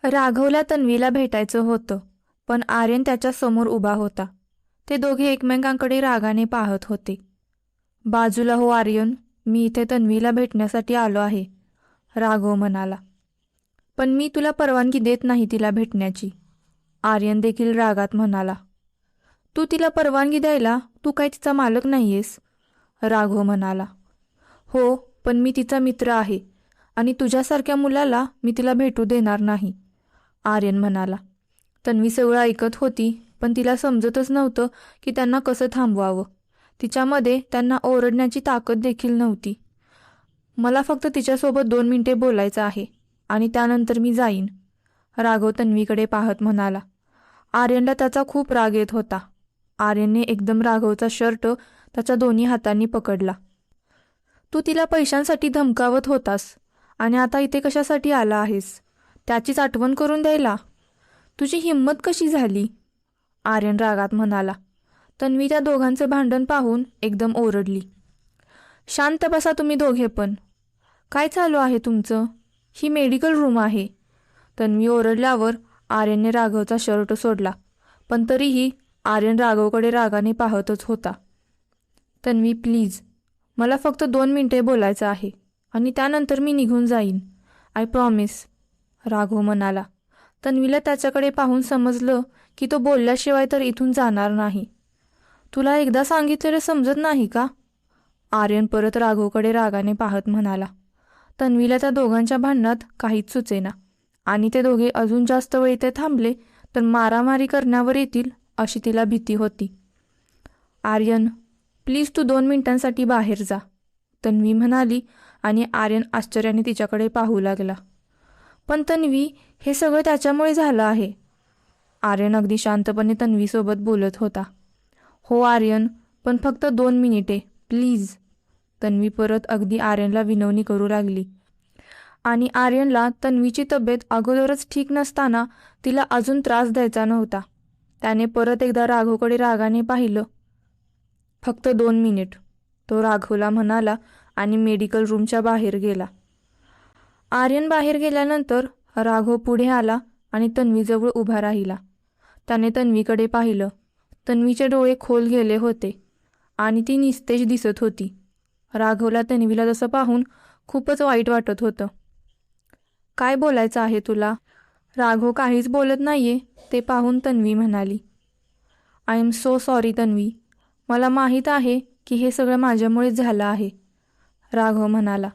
राघवला तन्वीला भेटायचं होतं, पण आर्यन त्याच्या समोर उभा होता. ते दोघे एकमेकांकडे रागाने पाहत होते. बाजूला हो आर्यन, मी इथे तन्वीला भेटण्यासाठी आलो आहे, राघव म्हणाला. पण मी तुला परवानगी देत नाही तिला भेटण्याची, आर्यन देखील रागात म्हणाला. तू तिला परवानगी द्यायला, तू काय तिचा मालक नाहीयेस, राघव म्हणाला. हो, पण मी तिचा मित्र आहे आणि तुझ्यासारख्या मुलाला मी तिला भेटू देणार नाही, आर्यन म्हणाला. तन्वी सगळं ऐकत होती, पण तिला समजतच नव्हतं की त्यांना कसं थांबवावं. तिच्यामध्ये त्यांना ओरडण्याची ताकद देखील नव्हती. मला फक्त तिच्यासोबत 2 मिनिटे बोलायचं आहे आणि त्यानंतर मी जाईन, राघव तन्वीकडे पाहत म्हणाला. आर्यनला त्याचा खूप राग येत होता. आर्यनने एकदम राघवचा शर्ट त्याच्या दोन्ही हातांनी पकडला. तू तिला पैशांसाठी धमकावत होतास आणि आता इथे कशासाठी आला आहेस, त्याचीच आठवण करून द्यायला? तुझी हिंमत कशी झाली, आर्यन रागात म्हणाला. तन्वी त्या दोघांचे भांडण पाहून एकदम ओरडली. शांत बसा तुम्ही दोघे पण. काय चालू आहे तुमचं? ही मेडिकल रूम आहे. तन्वी ओरडल्यावर आर्यनने राघवचा शर्ट सोडला, पण तरीही आर्यन राघवकडे रागाने पाहतच होता. तन्वी प्लीज, मला फक्त 2 मिनिटे बोलायचं आहे आणि त्यानंतर मी निघून जाईन, आय प्रॉमिस, राघव म्हणाला. तन्वीला त्याच्याकडे पाहून समजलं की तो बोलल्याशिवाय तर इथून जाणार नाही. तुला एकदा सांगितलेलं समजत नाही का, आर्यन परत राघवकडे रागाने पाहत म्हणाला. तन्वीला त्या दोघांच्या भांडणात काहीच सुचेना आणि ते दोघे अजून जास्त वेळ इथे थांबले तर मारामारी करण्यावर येतील अशी तिला भीती होती. आर्यन प्लीज, तू 2 मिनिटांसाठी बाहेर जा, तन्वी म्हणाली आणि आर्यन आश्चर्याने तिच्याकडे पाहू लागला. पण तन्वी, हे सगळं त्याच्यामुळे झालं आहे, आर्यन अगदी शांतपणे तन्वीसोबत बोलत होता. हो आर्यन, पण फक्त 2 मिनिटे प्लीज, तन्वी परत अगदी आर्यनला विनवणी करू लागली. आणि आर्यनला तन्वीची तब्येत अगोदरच ठीक नसताना तिला अजून त्रास द्यायचा नव्हता. त्याने परत एकदा राघवकडे रागाने पाहिलं. फक्त 2 मिनिट, तो राघवला म्हणाला आणि मेडिकल रूमच्या बाहेर गेला. आर्यन बाहेर गेल्यानंतर राघव पुढे आला आणि तन्वीजवळ उभा राहिला. त्याने तन्वीकडे पाहिलं. तन्वीचे डोळे खोल गेले होते आणि ती निस्तेज दिसत होती. राघवला तन्वीला तसं पाहून खूपच वाईट वाटत होतं. काय बोलायचं आहे तुला, राघव काहीच बोलत नाहीये ते पाहून तन्वी म्हणाली. I am so sorry Tanvi, मला माहीत आहे की हे सगळं माझ्यामुळेच झालं आहे, राघव म्हणाला.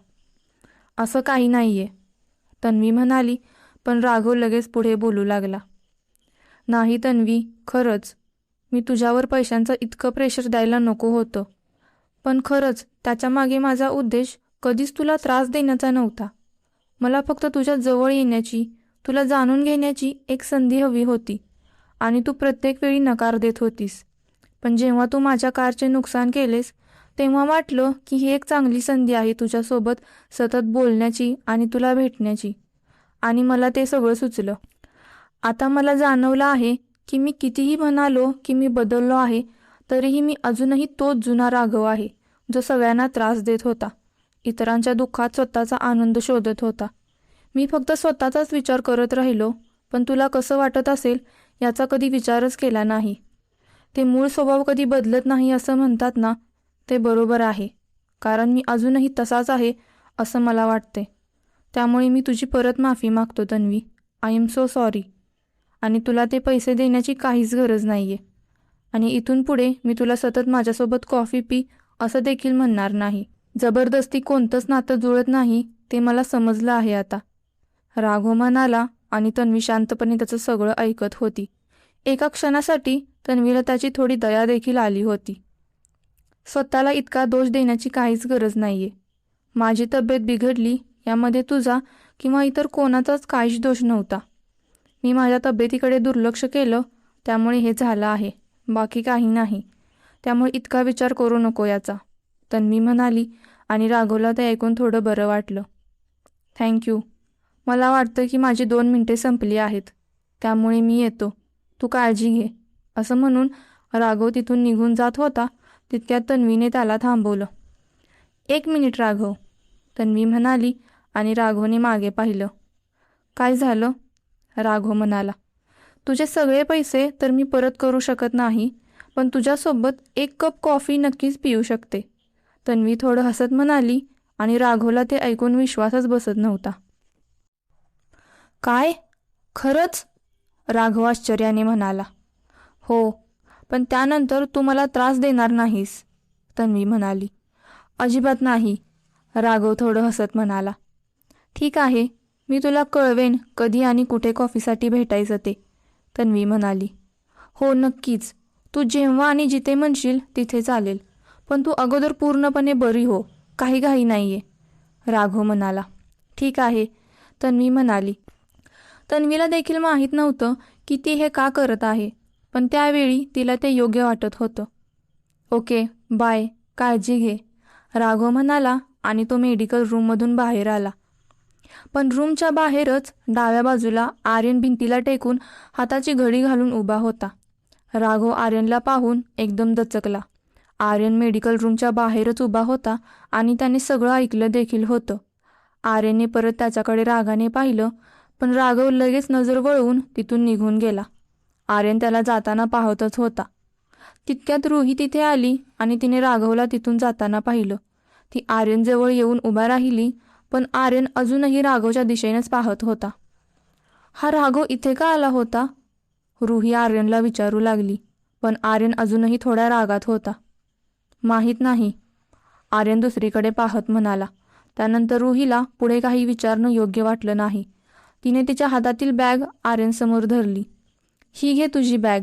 असं काही नाहीये, तन्वी म्हणाली, पण राघव लगेच पुढे बोलू लागला. नाही तन्वी, खरंच मी तुझ्यावर पैशांचं इतकं प्रेशर द्यायला नको होतं, पण खरंच त्याच्या मागे माझा उद्देश कधीच तुला त्रास देण्याचा नव्हता. मला फक्त तुझ्या जवळ येण्याची, तुला जाणून घेण्याची एक संधी हवी होती आणि तू प्रत्येक वेळी नकार देत होतीस. पण जेव्हा तू माझ्या कारचे नुकसान केलेस तेव्हा वाटलं की ही एक चांगली संधी आहे तुझ्यासोबत सतत बोलण्याची आणि तुला भेटण्याची, आणि मला ते सगळं सुचलं. आता मला जाणवलं आहे की मी कितीही म्हणालो की मी बदललो आहे, तरीही मी अजूनही तोच जुना राघव आहे जो सगळ्यांना त्रास देत होता, इतरांच्या दुःखात स्वतःचा आनंद शोधत होता. मी फक्त स्वतःचाच विचार करत राहिलो, पण तुला कसं वाटत असेल याचा कधी विचारच केला नाही. ते मूळ स्वभाव कधी बदलत नाही असं म्हणतात ना, ते बरोबर आहे, कारण मी अजूनही तसाच आहे असं मला वाटते. त्यामुळे मी तुझी परत माफी मागतो Tanvi, I am so sorry. आणि तुला ते पैसे देण्याची काहीच गरज नाही आहे. आणि इथून पुढे मी तुला सतत माझ्यासोबत कॉफी पी असं देखील म्हणणार नाही. जबरदस्ती कोणतंच नातं जुळत नाही ते मला समजलं आहे आता, राघव म्हणाला आणि तन्वी शांतपणे त्याचं सगळं ऐकत होती. एका क्षणासाठी तन्वीला त्याची थोडी दया देखील आली होती. स्वतःला इतका दोष देण्याची काहीच गरज नाहीये. माझी तब्येत बिघडली यामध्ये तुझा किंवा इतर कोणाचाच काहीच दोष नव्हता. मी माझ्या तब्येतीकडे दुर्लक्ष केलं त्यामुळे हे झालं आहे, बाकी काही नाही. त्यामुळे इतका विचार करू नको याचा, तन्वी म्हणाली आणि राघवला ते ऐकून थोडं बरं वाटलं. थँक्यू. मला वाटतं की माझी 2 मिनिटे संपली आहेत, त्यामुळे मी येतो, तू काळजी घे, असं म्हणून राघव तिथून निघून जात होता तितक्यात तन्वीने त्याला थांबवलं. 1 मिनिट राघव, तन्वी म्हणाली आणि राघवने मागे पाहिलं. काय झालं, राघव म्हणाला. तुझे सगळे पैसे तर मी परत करू शकत नाही, पण तुझ्यासोबत 1 कप कॉफी नक्कीच पिऊ शकते. तन्वी थोडं हसत म्हणाली आणि राघवला ते ऐकून विश्वासच बसत नव्हता. काय? खरंच? राघव आश्चर्याने म्हणाला. हो, पण त्यानंतर तू मला त्रास देणार नाहीस, तन्वी म्हणाली. अजिबात नाही, राघव थोडं हसत म्हणाला. ठीक आहे, मी तुला कळवेन कधी आणि कुठे कॉफीसाठी भेटायचं ते, तन्वी म्हणाली. हो नक्कीच, तू जेव्हा आणि जिथे म्हणशील तिथे चालेल, पण तू अगोदर पूर्णपणे बरी हो, काही घाई नाहीये, राघव म्हणाला. ठीक आहे, तन्वी म्हणाली. तन्वीला देखील माहीत नव्हतं की ती हे का करत आहे, पण त्यावेळी तिला ते योग्य वाटत होतं. ओके, बाय, काळजी घे, राघव म्हणाला आणि तो मेडिकल रूममधून बाहेर आला. पण रूमच्या बाहेरच डाव्या बाजूला आर्यन भिंतीला टेकून हाताची घडी घालून उभा होता. राघव आर्यनला पाहून एकदम दचकला. आर्यन मेडिकल रूमच्या बाहेरच उभा होता आणि त्याने सगळं ऐकलं देखील होतं. आर्यनने परत त्याच्याकडे रागाने पाहिलं, पण राघव लगेच नजर वळवून तिथून निघून गेला. आर्यन त्याला जाताना पाहतच होता. तितक्यात रुही तिथे आली आणि तिने राघवला तिथून जाताना पाहिलं. ती आर्यनजवळ येऊन उभा राहिली, पण आर्यन अजूनही राघवच्या दिशेनेच पाहत होता. हा राघव इथे का आला होता? रुही आर्यनला विचारू लागली, पण आर्यन अजूनही थोड्या रागात होता. माहीत नाही, आर्यन दुसरीकडे पाहत म्हणाला. त्यानंतर रुहीला पुढे काही विचारणं योग्य वाटलं नाही. तिने तिच्या हातातील बॅग आर्यनसमोर धरली. ही घे तुझी बॅग,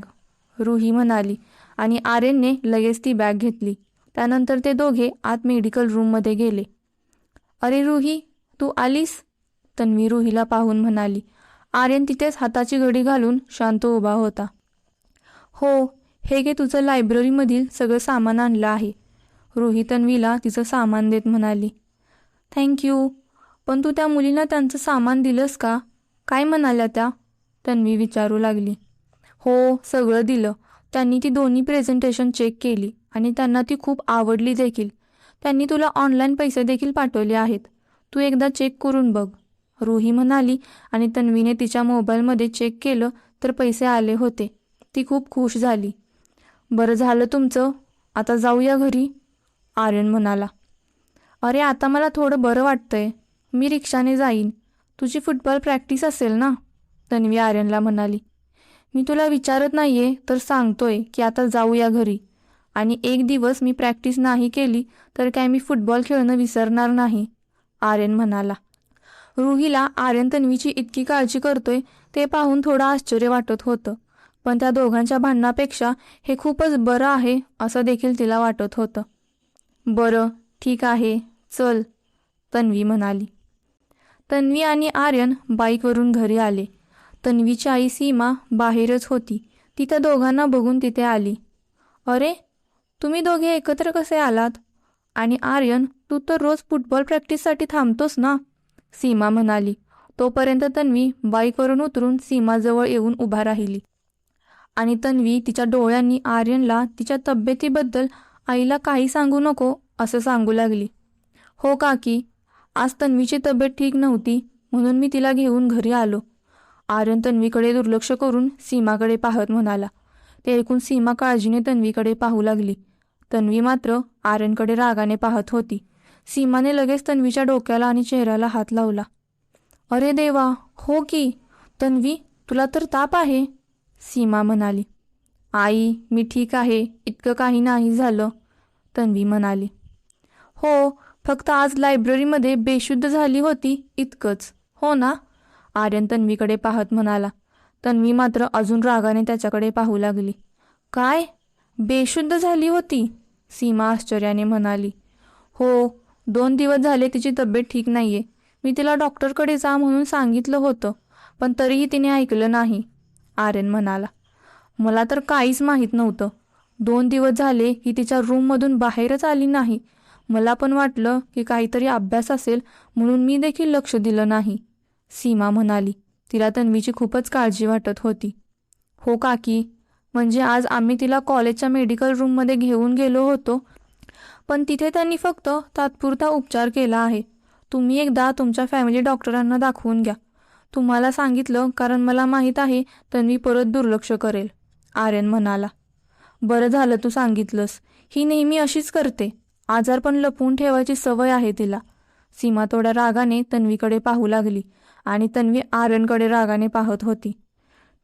रुही म्हणाली आणि आर्यनने लगेच ती बॅग घेतली. त्यानंतर ते दोघे आत मेडिकल रूममध्ये गेले. अरे रुही, तू आलीस? तन्वी रुहीला पाहून म्हणाली. आर्यन तिथेच हाताची घडी घालून शांत उभा होता. हो, हे घे तुझं लायब्ररीमधील सगळं सामान आणलं आहे, रुही तन्वीला तिचं सामान देत म्हणाली. थँक्यू, पण तू त्या मुलींना त्यांचं सामान दिलंस का? काय म्हणाल्या त्या? तन्वी विचारू लागली. हो, सगळं दिलं. त्यांनी ती दोन्ही प्रेझेंटेशन चेक केली आणि त्यांना ती खूप आवडली देखील. त्यांनी तुला ऑनलाईन पैसे देखील पाठवले आहेत. तू एकदा चेक करून बघ, रुही म्हणाली आणि तन्वीने तिच्या मोबाईलमध्ये चेक केलं तर पैसे आले होते. ती खूप खुश झाली. बरं झालं तुमचं, आता जाऊया घरी, आर्यन म्हणाला. अरे आता मला थोडं बरं वाटतंय, मी रिक्षाने जाईन. तुझी फुटबॉल प्रॅक्टिस असेल ना, तन्वी आर्यनला म्हणाली. मी तुला विचारत नाहीये तर सांगतोय की आता जाऊया घरी, आणि एक दिवस मी प्रॅक्टिस नाही केली तर काय मी फुटबॉल खेळणं विसरणार नाही, आर्यन म्हणाला. रुहीला आर्यन तन्वीची इतकी काळजी करतोय ते पाहून थोडं आश्चर्य वाटत होतं, पण त्या दोघांच्या भांडणापेक्षा हे खूपच बरं आहे असं देखील तिला वाटत होतं. बरं, ठीक आहे, चल, तन्वी म्हणाली. तन्वी आणि आर्यन बाईकवरून घरी आले. तन्वीची आई सीमा बाहेरच होती. ती त्या दोघांना बघून तिथे आली. अरे, तुम्ही दोघे एकत्र कसे आलात? आणि आर्यन, तू तर रोज फुटबॉल प्रॅक्टिससाठी थांबतोस ना, सीमा म्हणाली. तोपर्यंत तन्वी बाईकवरून उतरून सीमाजवळ येऊन उभा राहिली आणि तन्वी तिच्या डोळ्यांनी आर्यनला तिच्या तब्येतीबद्दल आईला काही सांगू नको असं सांगू लागली. हो काकी, आज तन्वीची तब्येत ठीक नव्हती म्हणून मी तिला घेऊन घरी आलो, आर्यन तन्वीकडे दुर्लक्ष करून सीमाकडे पाहत म्हणाला. ते ऐकून सीमा काळजीने तन्वीकडे पाहू लागली. तन्वी मात्र आर्यनकडे रागाने पाहत होती. सीमाने लगेच तन्वीच्या डोक्याला आणि चेहऱ्याला हात लावला. अरे देवा, हो की, तन्वी तुला तर ताप आहे, सीमा म्हणाली. आई, मी ठीक आहे, इतकं काही नाही झालं, तन्वी म्हणाली. हो, फक्त आज लायब्ररीमध्ये बेशुद्ध झाली होती इतकंच, हो ना, आर्यन तन्वीकडे पाहत म्हणाला. तन्वी मात्र अजून रागाने त्याच्याकडे पाहू लागली. काय, बेशुद्ध झाली होती? सीमा आश्चर्याने म्हणाली. हो, 2 दिवस झाले तिची तब्येत ठीक नाहीये. मी तिला डॉक्टरकडे जा म्हणून सांगितलं होतं, पण तरीही तिने ऐकलं नाही, आर्यन म्हणाला. मला तर काहीच माहीत नव्हतं. 2 दिवस झाले की तिच्या रूममधून बाहेरच आली नाही. मला पण वाटलं की काहीतरी अभ्यास असेल म्हणून मी देखील लक्ष दिलं नाही, सीमा म्हणाली. तिला तन्वीची खूपच काळजी वाटत होती. हो काकी, म्हणजे आज आम्ही तिला कॉलेजच्या मेडिकल रूममध्ये घेऊन गेलो होतो, पण तिथे त्यांनी फक्त तात्पुरता उपचार केला आहे. तुम्ही एकदा तुमच्या फॅमिली डॉक्टरांना दाखवून घ्या. तुम्हाला सांगितलं कारण मला माहीत आहे तन्वी परत दुर्लक्ष करेल, आर्यन म्हणाला. बरं झालं तू सांगितलंस. ही नेहमी अशीच करते. आजारपण लपवून ठेवायची सवय आहे तिला. सीमा थोड्या रागाने तन्वीकडे पाहू लागली आणि तन्वी आर्यनकडे रागाने पाहत होती.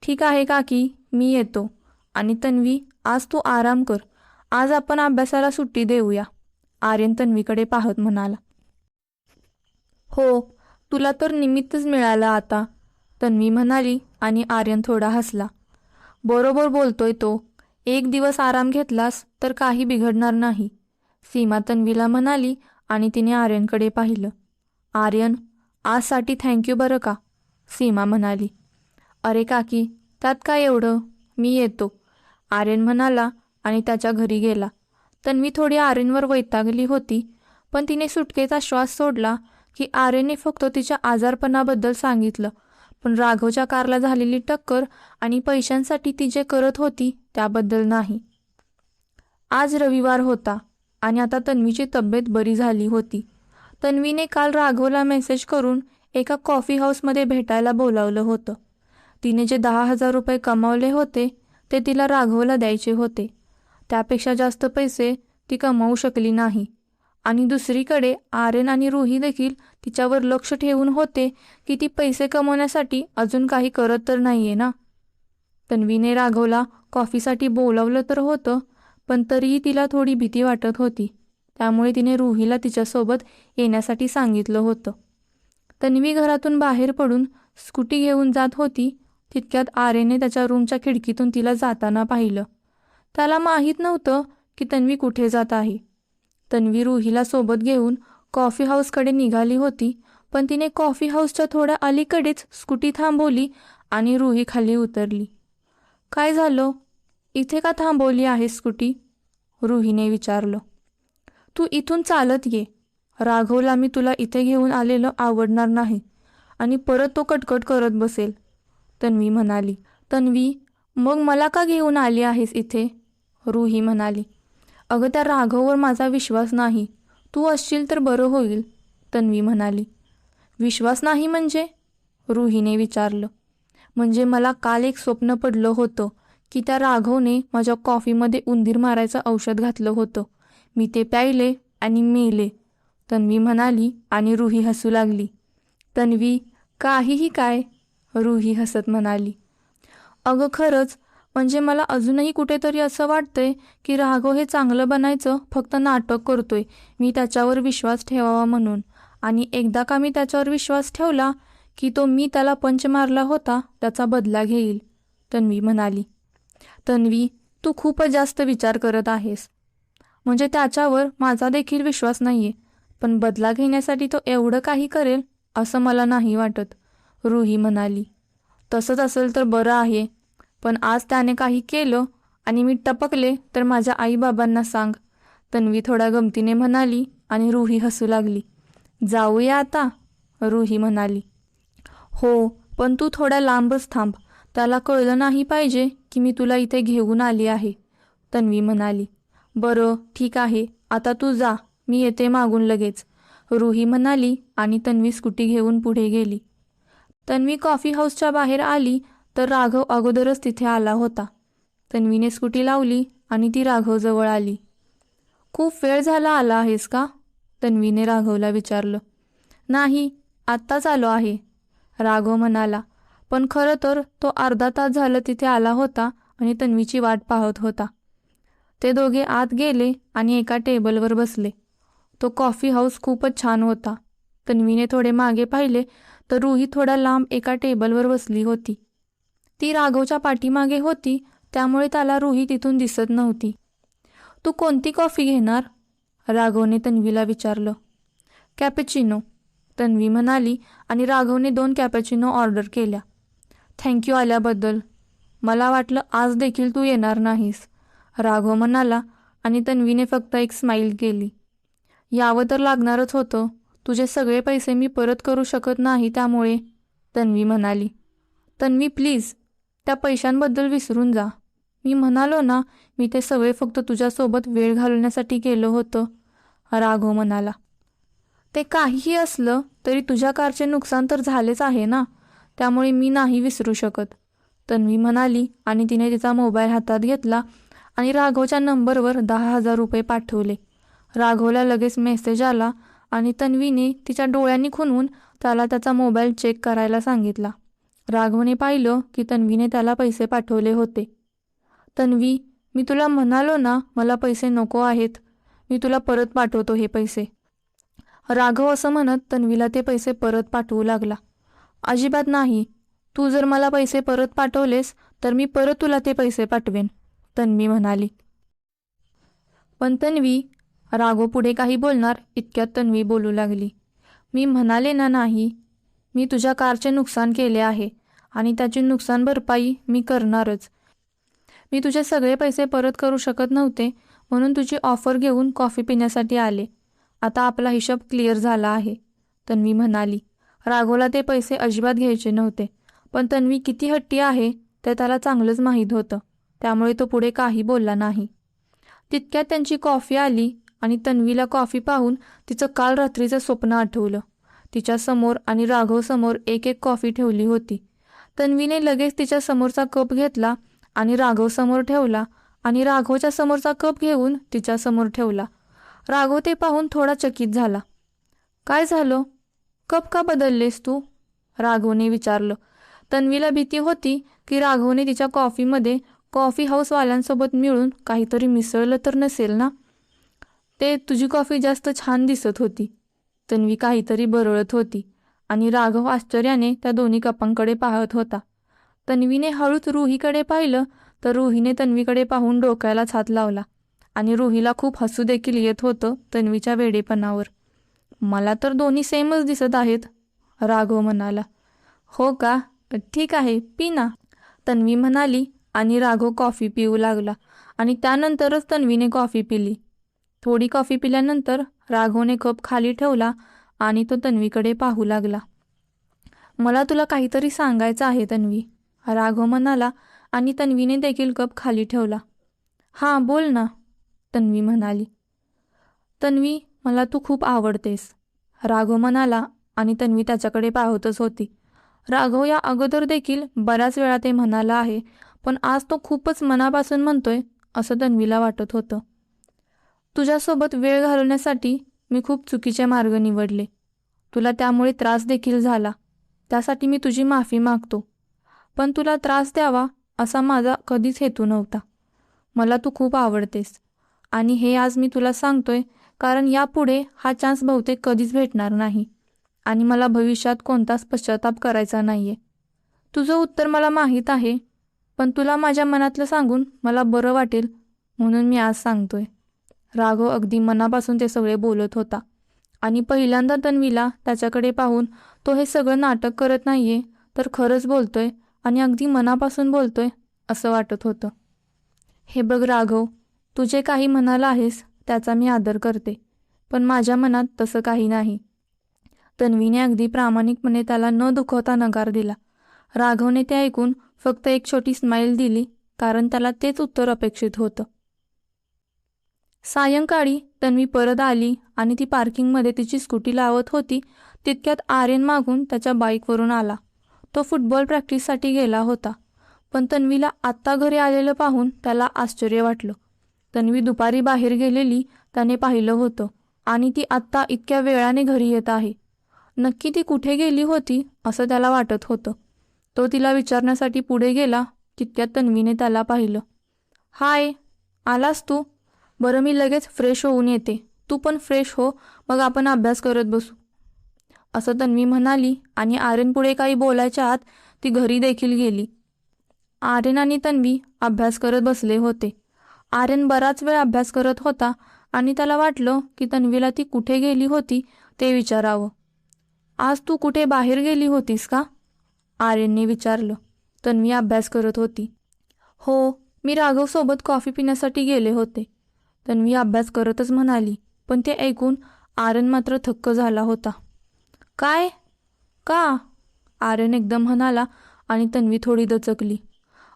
ठीक आहे काकी, मी येतो. आणि तन्वी, आज तू आराम कर. आज आपण अभ्यासाला सुट्टी देऊया, आर्यन तन्वीकडे पाहत म्हणाला. हो, तुला तर निमित्तच मिळालं आता, तन्वी म्हणाली आणि आर्यन थोडा हसला. बरोबर बोलतोय तो. एक दिवस आराम घेतलास तर काही बिघडणार नाही, सीमा तन्वीला म्हणाली आणि तिने आर्यनकडे पाहिलं. आर्यन, आजसाठी थँक्यू बरं का, सीमा म्हणाली. अरे काकी, त्यात काय एवढं, मी येतो, आर्यन म्हणाला आणि त्याच्या घरी गेला. तन्वी थोडी आर्यनवर वैतागली होती, पण तिने सुटकेचा श्वास सोडला की आर्यनने फक्त तिच्या आजारपणाबद्दल सांगितलं, पण राघवच्या कारला झालेली टक्कर आणि पैशांसाठी ती जे करत होती त्याबद्दल नाही. आज रविवार होता आणि आता तन्वीची तब्येत बरी झाली होती. तन्वीने काल राघवला मेसेज करून एका कॉफी हाऊसमध्ये भेटायला बोलावलं होतं. तिने जे 10,000 रुपये कमावले होते ते तिला राघवला द्यायचे होते. त्यापेक्षा जास्त पैसे ती कमावू शकली नाही. आणि दुसरीकडे आर्यन आणि रुही देखील तिच्यावर लक्ष ठेवून होते की ती पैसे कमवण्यासाठी अजून काही करत तर नाहीये ना. तन्वीने राघवला कॉफीसाठी बोलावलं तर होतं, पण तरीही तिला थोडी भीती वाटत होती. त्यामुळे तिने रुहीला तिच्यासोबत येण्यासाठी सांगितलं होतं. तन्वी घरातून बाहेर पडून स्कूटी घेऊन जात होती तितक्यात आर्यनने त्याच्या रूमच्या खिडकीतून तिला जाताना पाहिलं. त्याला माहीत नव्हतं की तन्वी कुठे जात आहे. तन्वी रुहीला सोबत घेऊन कॉफी हाऊसकडे निघाली होती, पण तिने कॉफी हाऊसच्या थोड्या अलीकडेच स्कूटी थांबवली आणि रुही खाली उतरली. काय झालं, इथे का थांबवली आहे स्कूटी, रुहीने विचारलं. तू इथून चालत ये. राघवला मी तुला इथे घेऊन आलेलं आवडणार नाही आणि परत तो कटकट करत बसेल, तन्वी म्हणाली. तन्वी, मग मला का घेऊन आली आहेस इथे, रुही म्हणाली. अगं, त्या राघववर माझा विश्वास नाही. तू असशील तर बरं होईल, तन्वी म्हणाली. विश्वास नाही म्हणजे, रुहीने विचारलं. म्हणजे मला काल एक स्वप्न पडलं होतं की त्या राघवने माझ्या कॉफीमध्ये उंदीर मारायचं औषध घातलं होतं. मी ते प्यायले आणि मेले, तन्वी म्हणाली आणि रुही हसू लागली. तन्वी, काहीही काय, रुही हसत म्हणाली. अगं खरंच, म्हणजे मला अजूनही कुठेतरी असं वाटतंय की राघव हे चांगलं बनायचं फक्त नाटक करतोय, मी त्याच्यावर विश्वास ठेवावा म्हणून. आणि एकदा का मी त्याच्यावर विश्वास ठेवला की तो मी त्याला पंच मारला होता त्याचा बदला घेईल, तन्वी म्हणाली. तन्वी, तू खूपच जास्त विचार करत आहेस. म्हणजे त्याच्यावर माझा देखील विश्वास नाहीये, पण बदला घेण्यासाठी तो एवढं काही करेल असं मला नाही वाटत, रुही म्हणाली. तसंच असेल तर बरं आहे, पण आज त्याने काही केलं आणि मी टपकले तर माझ्या आईबाबांना सांग, तन्वी थोड्या गमतीने म्हणाली आणि रुही हसू लागली. जाऊया आता, रुही म्हणाली. हो, पण तू थोड्या लांबच थांब. त्याला कळलं नाही पाहिजे की मी तुला इथे घेऊन आली आहे, तन्वी म्हणाली. बरं ठीक आहे, आता तू जा, मी येते मागून लगेच, रुही म्हणाली आणि तन्वी स्कूटी घेऊन पुढे गेली. तन्वी कॉफी हाऊसच्या बाहेर आली तर राघव अगोदरच तिथे आला होता. तन्वीने स्कूटी लावली आणि ती राघवजवळ आली. खूप वेळ झाला आला आहेस का, तन्वीने राघवला विचारलं. नाही, आत्ताच आलो आहे, राघव म्हणाला. पण खरं तर तो अर्धा तास झालं तिथे आला होता आणि तन्वीची वाट पाहत होता. ते दोघे आत गेले आणि एका टेबलवर बसले. तो कॉफी हाऊस खूपच छान होता. तन्वीने थोडे मागे पाहिले तर रुही थोडा लांब एका टेबलवर बसली होती. ती राघवच्या पाठीमागे होती, त्यामुळे त्याला रुही तिथून दिसत नव्हती. तू कोणती कॉफी घेणार, राघवने तन्वीला विचारलं. कॅपेचिनो, तन्वी म्हणाली आणि राघवने 2 कॅपेचिनो ऑर्डर केल्या. थँक्यू आल्याबद्दल. मला वाटलं आज देखील तू येणार नाहीस, राघव म्हणाला आणि तन्वीने फक्त एक स्माईल केली. यावं तर लागणारच होतं. तुझे सगळे पैसे मी परत करू शकत नाही त्यामुळे, तन्वी म्हणाली. तन्वी प्लीज, त्या पैशांबद्दल विसरून जा. मी म्हणालो ना, मी ते सगळे फक्त तुझ्यासोबत वेळ घालवण्यासाठी केलं होतं, राघव म्हणाला. ते काहीही असलं तरी तुझ्या कारचे नुकसान तर झालेच आहे ना. त्यामुळे मी नाही विसरू शकत, तन्वी म्हणाली आणि तिने तिचा मोबाईल हातात घेतला आणि राघवच्या नंबरवर 10,000 रुपये पाठवले. राघवला लगेच मेसेज आला आणि तन्वीने तिच्या डोळ्यांनी खुणवून त्याला त्याचा मोबाईल चेक करायला सांगितला. राघवने पाहिलं की तन्वीने त्याला पैसे पाठवले होते. तन्वी, मी तुला म्हणालो ना मला पैसे नको आहेत, मी तुला परत पाठवतो हे पैसे. राघव असं म्हणत तन्वीला ते पैसे परत पाठवू लागला. अजिबात नाही, तू जर मला पैसे परत पाठवलेस तर मी परत तुला ते पैसे पाठवेन, तन्वी म्हणाली. पण तन्वी, राघव पुढे काही बोलणार इतक्यात तन्वी बोलू लागली. मी म्हणाले ना नाही, मी तुझ्या कारचे नुकसान केले आहे आणि त्याची नुकसान भरपाई मी करणारच. मी तुझे सगळे पैसे परत करू शकत नव्हते म्हणून तुझी ऑफर घेऊन कॉफी पिण्यासाठी आले. आता आपला हिशोब क्लिअर झाला आहे, तन्वी म्हणाली. राघवला ते पैसे अजिबात घ्यायचे नव्हते, पण तन्वी किती हट्टी आहे ते त्याला चांगलंच माहीत होतं, त्यामुळे तो पुढे काही बोलला नाही. तितक्यात त्यांची कॉफी आली आणि तन्वीला कॉफी पाहून तिचं काल रात्रीचं स्वप्न आठवलं. तिच्यासमोर आणि राघवसमोर एक एक कॉफी ठेवली होती. तन्वीने लगेच तिच्या समोरचा कप घेतला आणि राघवसमोर ठेवला आणि राघवच्या समोरचा कप घेऊन तिच्यासमोर ठेवला. राघव ते पाहून थोडा चकित झाला. काय झालं? कप का बदललेस तू? राघवने विचारलं. तन्वीला भीती होती की राघवने तिच्या कॉफीमध्ये कॉफी हाऊसवाल्यांसोबत मिळून काहीतरी मिसळलं तर नसेल ना. ते तुझी कॉफी जास्त छान दिसत होती, तन्वी काहीतरी बरळत होती आणि राघव आश्चर्याने त्या दोन्ही कपांकडे पाहत होता. तन्वीने हळूच रुहीकडे पाहिलं तर रुहीने तन्वीकडे पाहून डोक्यालाच हात लावला आणि रुहीला खूप हसू देखील येत होतं तन्वीच्या वेडेपणावर. मला तर दोन्ही सेमच दिसत आहेत, राघव म्हणाला. हो का, ठीक आहे, पी ना, तन्वी म्हणाली आणि राघव कॉफी पिऊ लागला आणि त्यानंतरच तन्वीने कॉफी पिली. थोडी कॉफी पिल्यानंतर राघवने कप खाली ठेवला आणि तो तन्वीकडे पाहू लागला. मला तुला काहीतरी सांगायचं आहे तन्वी, राघव म्हणाला आणि तन्वीने देखील कप खाली ठेवला. हां, बोल ना, तन्वी म्हणाली. तन्वी, मला तू खूप आवडतेस, राघव म्हणाला आणि तन्वी त्याच्याकडे पाहतच होती. राघव या अगोदर देखील बऱ्याच वेळा ते म्हणाला आहे, पण आज तो खूपच मनापासून म्हणतोय असं तन्वीला वाटत होतं. तुझ्यासोबत वेळ घालवण्यासाठी मी खूप चुकीचे मार्ग निवडले. तुला त्यामुळे त्रास देखील झाला, त्यासाठी मी तुझी माफी मागतो. पण तुला त्रास द्यावा असा माझा कधीच हेतू नव्हता. मला तू खूप आवडतेस आणि हे आज मी तुला सांगतोय कारण यापुढे हा चान्स बहुतेक कधीच भेटणार नाही आणि मला भविष्यात कोणताच पश्चाताप करायचा नाहीये. तुझं उत्तर मला माहीत आहे, पण तुला माझ्या मनातलं सांगून मला बरं वाटेल म्हणून मी आज सांगतोय. राघव अगदी मनापासून ते सगळे बोलत होता आणि पहिल्यांदा तन्वीला त्याच्याकडे पाहून तो हे सगळं नाटक करत नाहीये तर खरंच बोलतोय आणि अगदी मनापासून बोलतोय असं वाटत होतं. हे बघ राघव, तू जे काही म्हणाला आहेस त्याचा मी आदर करते, पण माझ्या मनात तसं काही नाही. तन्वीने अगदी प्रामाणिकपणे त्याला न दुखवता नकार दिला. राघवने ते ऐकून फक्त एक छोटी स्माईल दिली कारण त्याला तेच उत्तर अपेक्षित होतं. सायंकाळी तन्वी परत आली आणि ती पार्किंगमध्ये तिची स्कूटी लावत होती तितक्यात आर्यन मागून त्याच्या बाईकवरून आला. तो फुटबॉल प्रॅक्टिससाठी गेला होता, पण तन्वीला आत्ता घरी आलेलं पाहून त्याला आश्चर्य वाटलं. तन्वी दुपारी बाहेर गेलेली त्याने पाहिलं होतं आणि ती आत्ता इतक्या वेळाने घरी येत आहे. नक्की ती कुठे गेली होती असं त्याला वाटत होतं. तो तिला विचारण्यासाठी पुढे गेला तितक्यात तन्वीने त्याला पाहिलं. हाय, आलास तू? बरं, मी लगेच फ्रेश होऊन येते, तू पण फ्रेश हो, मग आपण अभ्यास करत बसू, असं तन्वी म्हणाली आणि आर्यन पुढे काही बोलायच्या आत ती घरी देखील गेली. आर्यन आणि तन्वी अभ्यास करत बसले होते. आर्यन बराच वेळ अभ्यास करत होता आणि त्याला वाटलं की तन्वीला ती कुठे गेली होती ते विचारावं. आज तू कुठे बाहेर गेली होतीस का? आर्यनने विचारलं. तन्वी अभ्यास करत होती. हो, मी राघवसोबत कॉफी पिण्यासाठी गेले होते, तन्वी अभ्यास करतच म्हणाली. पण ते ऐकून आर्यन मात्र थक्क झाला होता. काय? का? आर्यन एकदम म्हणाला आणि तन्वी थोडी दचकली.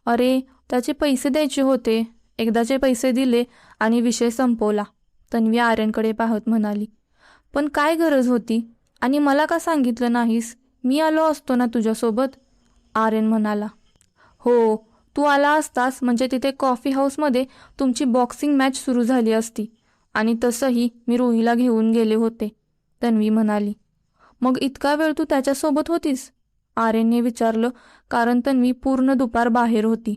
अरे, त्याचे पैसे द्यायचे होते, एकदाचे पैसे दिले आणि विषय संपवला, तन्वी आर्यनकडे पाहत म्हणाली. पण काय गरज होती आणि मला का सांगितलं नाहीस? मी आलो असतो ना तुझ्यासोबत, आर्यन म्हणाला. हो, तू आला असतास म्हणजे तिथे कॉफी हाऊसमध्ये तुमची बॉक्सिंग मॅच सुरू झाली असती आणि तसंही मी रुहीला घेऊन गेले होते, तन्वी म्हणाली. मग इतका वेळ तू त्याच्यासोबत होतीस? आर्यनने विचारलं, कारण तन्वी पूर्ण दुपार बाहेर होती.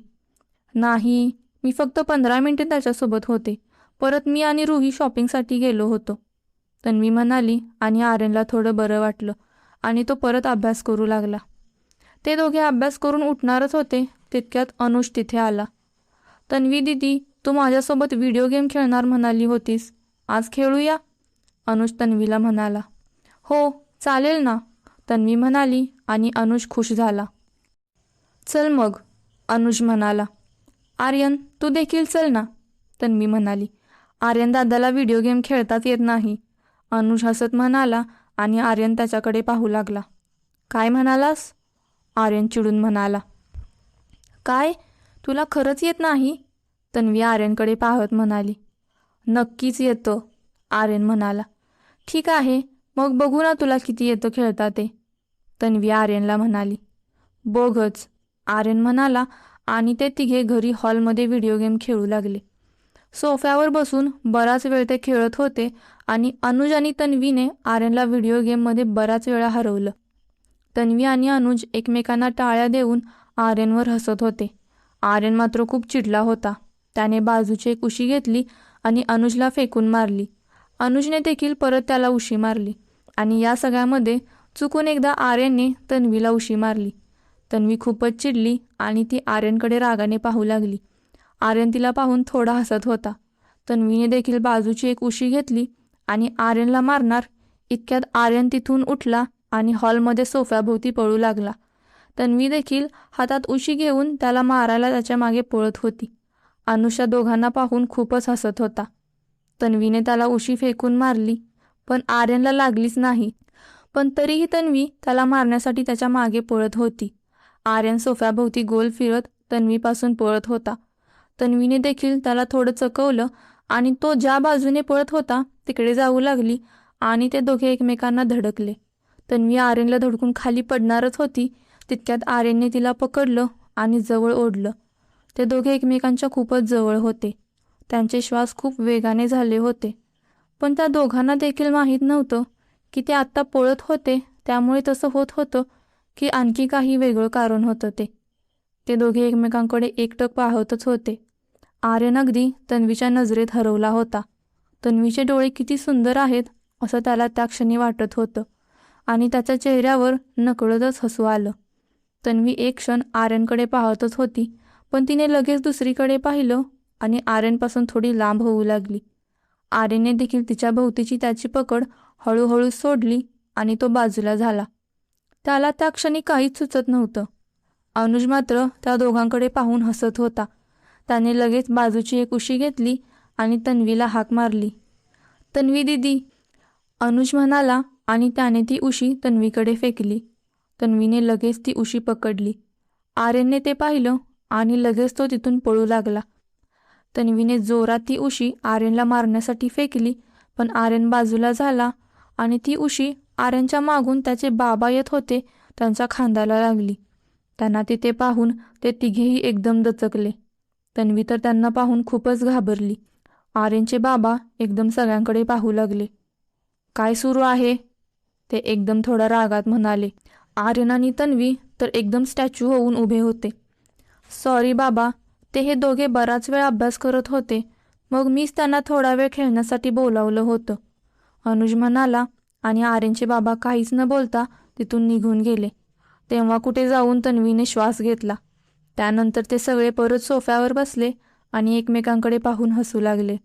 नाही, मी फक्त 15 मिनिटे त्याच्यासोबत होते. परत मी आणि रुही शॉपिंगसाठी गेलो होतो, तन्वी म्हणाली. आणि आर्यनला थोडं बरं वाटलं आणि तो परत अभ्यास करू लागला. ते दोघे अभ्यास करून उठणारच होते तितक्यात अनुज तिथे आला. तन्वी दीदी, तू माझ्यासोबत व्हिडिओ गेम खेळणार म्हणाली होतीस, आज खेळूया? अनुज तन्वीला म्हणाला. हो, चालेल ना, तन्वी म्हणाली आणि अनुज खुश झाला. चल मग, अनुज म्हणाला. आर्यन, तू देखील चल ना, तन्वी म्हणाली. आर्यन दादाला व्हिडिओ गेम खेळताच येत नाही, अनुज हसत म्हणाला आणि आर्यन त्याच्याकडे पाहू लागला. काय म्हणालास? आर्यन चिडून म्हणाला. काय, तुला खरंच येत नाही? तन्वी आर्यनकडे पाहत म्हणाली. नक्कीच येतं, आर्यन म्हणाला. ठीक आहे, मग बघू ना तुला किती येतं खेळता ते, तन्वी आर्यनला म्हणाली. बघच, आर्यन म्हणाला आणि ते तिघे घरी हॉलमध्ये व्हिडिओ गेम खेळू लागले. सोफ्यावर बसून बराच वेळ ते खेळत होते आणि अनुज आणि तन्वीने आर्यनला व्हिडिओ गेममध्ये बराच वेळा हरवलं. तन्वी आणि अनुज एकमेकांना टाळ्या देऊन आर्यनवर हसत होते. आर्यन मात्र खूप चिडला होता. त्याने बाजूची एक उशी घेतली आणि अनुजला फेकून मारली. अनुजने देखील परत त्याला उशी मारली आणि या सगळ्यामध्ये चुकून एकदा आर्यनने तन्वीला उशी मारली. तन्वी खूपच चिडली आणि ती आर्यनकडे रागाने पाहू लागली. आर्यन तिला पाहून थोडा हसत होता. तन्वीने देखील बाजूची एक उशी घेतली आणि आर्यनला मारणार इतक्यात आर्यन तिथून उठला आणि हॉलमध्ये सोफ्याभोवती पळू लागला. तन्वी देखील हातात उशी घेऊन त्याला मारायला त्याच्या मागे पळत होती. अनुष्या दोघांना पाहून खूपच हसत होता. तन्वीने त्याला उशी फेकून मारली, पण आर्यनला लागलीच नाही. पण तरीही तन्वी त्याला मारण्यासाठी त्याच्या मागे पळत होती. आर्यन सोफ्याभोवती गोल फिरत तन्वीपासून पळत होता. तन्वीने देखील त्याला थोडं चकवलं आणि तो ज्या बाजूने पळत होता तिकडे जाऊ लागली आणि ते दोघे एकमेकांना धडकले. तन्वी आर्यनला धडकून खाली पडणारच होती तितक्यात आर्यनने तिला पकडलं आणि जवळ ओढलं. ते दोघे एकमेकांच्या खूपच जवळ होते. त्यांचे श्वास खूप वेगाने झाले होते. पण त्या दोघांना देखील माहीत नव्हतं की ते आत्ता पळत होते त्यामुळे तसं होत होतं की आणखी काही वेगळं कारण होतं. ते दोघे एकमेकांकडे एकटक पाहतच होते. आर्यन अगदी तन्वीच्या नजरेत हरवला होता. तन्वीचे डोळे किती सुंदर आहेत असं त्याला त्या क्षणी वाटत होतं आणि त्याच्या चेहऱ्यावर नकळतच हसू आलं. तन्वी एक क्षण आर्यनकडे पाहतच होती, पण तिने लगेच दुसरीकडे पाहिलं आणि आर्यनपासून थोडी लांब होऊ लागली. आर्यनने देखील तिच्या भोवतीची त्याची पकड हळूहळू सोडली आणि तो बाजूला झाला. त्याला त्या क्षणी काहीच सुचत नव्हतं. अनुज मात्र त्या दोघांकडे पाहून हसत होता. त्याने लगेच बाजूची एक उशी घेतली आणि तन्वीला हाक मारली. तन्वी दीदी, अनुज म्हणाला आणि त्याने ती उशी तन्वीकडे फेकली. तन्वीने लगेच ती उशी पकडली. आर्यनने ते पाहिलं आणि लगेच तो तिथून पळू लागला. तन्वीने जोरात ती उशी आर्यनला मारण्यासाठी फेकली, पण आर्यन बाजूला झाला आणि ती उशी आर्यनच्या मागून त्याचे बाबा येत होते त्यांच्या खांद्याला लागली. त्यांना तिथे पाहून ते तिघेही एकदम दचकले. तन्वी तर त्यांना पाहून खूपच घाबरली. आर्यनचे बाबा एकदम सगळ्यांकडे पाहू लागले. काय सुरू आहे? ते एकदम थोड्या रागात म्हणाले. आर्यन आणि तन्वी तर एकदम स्टॅच्यू होऊन उभे होते. सॉरी बाबा, ते हे दोघे बराच वेळ अभ्यास करत होते, मग मीच त्यांना थोडा वेळ खेळण्यासाठी बोलावलं होतं, अनुज म्हणाला आणि आर्यनचे बाबा काहीच न बोलता तिथून निघून गेले. तेव्हा कुठे जाऊन तन्वीने श्वास घेतला. त्यानंतर ते सगळे परत सोफ्यावर बसले आणि एकमेकांकडे पाहून हसू लागले.